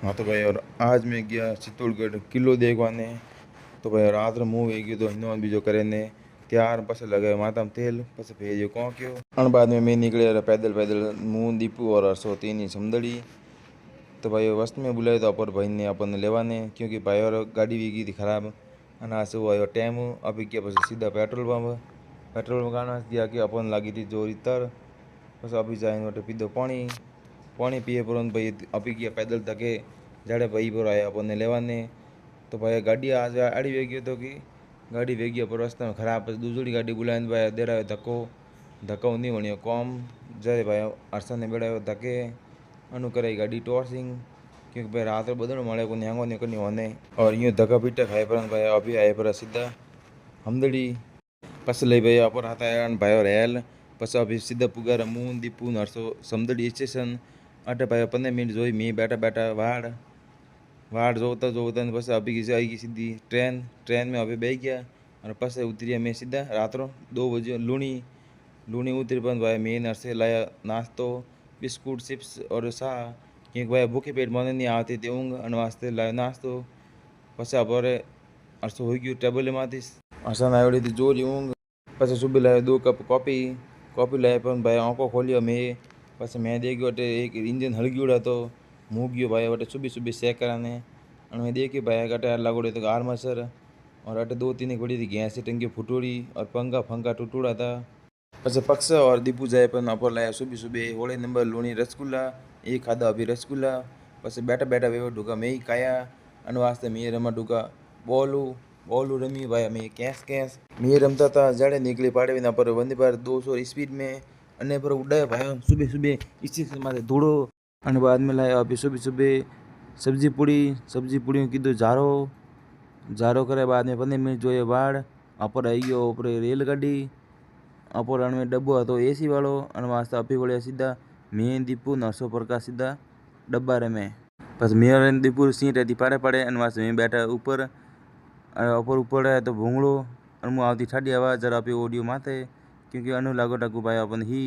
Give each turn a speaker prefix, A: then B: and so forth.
A: हाँ तो भाई, और आज मैं गया चित्तौड़गढ़ किलो देखवाने। तो भाई रात रे मुँह वे गयो तो हिंदुआन बीजो करे ने त्यार पस लगे माथा में तेल पस भेजो कौन क्यों अण बाद में मैं निकले पैदल पैदल मुँह दीपू और 103 समदड़ी। तो भाई वस्त में बुलाए तो अपर भाई ने अपन लेवाने क्योंकि भाई और गाड़ी वी गई थी खराब। अना से वो आयो टाइम अभी क्या बस सीधा पेट्रोल पंप गाना दिया कि अपन लगी थी जोरी तर बस अभी जाए पीधो पानी पानी पिए पर भाई अभी किया पैदल थके जाड़े भाई पर आया अपन ने लेवाने। तो भाई गाड़ी आज आड़ी वे गयो तो कि गाड़ी वे गया पर रास्ते में खराब बस दूसरी गाड़ी बुलाए भाई दे रहा धक्को धक्को नहीं वणियो कॉम जाए भाई अरसा ने बेड़ा धके अनु करे गाड़ी टॉर्सिंग क्योंकि भाई रात बदल मळे को न्यांगो ने करनी होने और यूँ धक्का पीटा खाए पर भाई अभी आए पर सीधा हमदड़ी पस ले भाई अपर हाथ आया भाई और हेल पस अभी सीधा पुगार मुँह दीपू नरसो समदड़ी स्टेशन अटे भाई 15 मिनट जोई मैं बैठा बैठा वाड़ जोता जोता बस अभी की आई सीधी ट्रेन में अभी बह गया और पस उतरिया मैं सीधा रात रो 2 बजे लूणी उतरी पर भाई मैं नरसे लाया नाश्तो बिस्कुट चिप्स और सा क्योंकि भाई भूखे पेट मन नहीं आती थी ऊँग अन वास्ते लाया नाश्तो पस अपर अरसो हो गयो टेबल में अरसा आवड़ी थी जोरी ऊँग पस सुबह लाया 2 कप कॉफ़ी लाया पर भाई आँखों खोलियो मैं पस मैं देखियो अटे एक इंजन हलगी उड़ा तो मुँह गयो भाई अटे सुबह चेक कराने और मैं देखियो भाई अटे लागोड़े तो आर्मसर और अटे 2-3 बड़ी थी गैस की टंकी फुटोड़ी और पंखा टूटूड़ा था। पस पक्ष और दीपू जाए पर अपर लाया सुबह होले नंबर लूणी रसगुल्ला एक खादा अभी रसगुल्ला पस बैठा बैठा वे ढुका मैं ही खाया अन वास्ते मैं रमा ढुका बॉलू रमी भाई मैं कैस मैं रमता था जड़े निकली पाड़े ना पर वंदे भारत 200 स्पीड में अने पर उड़ाए भाई सुबह इसी से मारे धूड़ो अने बाद में लाया अभी सुबह सब्जी पूड़ी कीधो जारो करे बाद में 15 मिनट जो वाड़ अपर आई गयो ऊपर रेलगाड़ी अपर अण में डब्बो तो एसी वालों अन वास्ते अभी वड़े सीधा मैं दीपू नरसो प्रकाश सीधा डब्बा रे में बस मेरे दीपू सीट थी पाड़े अन वास्ते मैं बैठा ऊपर ऊपर है तो भूंगड़ो अनु आवती ठाडी आवाज जरा पे ऑडियो माथे क्योंकि अनु लागो टाकू भाई अपन ही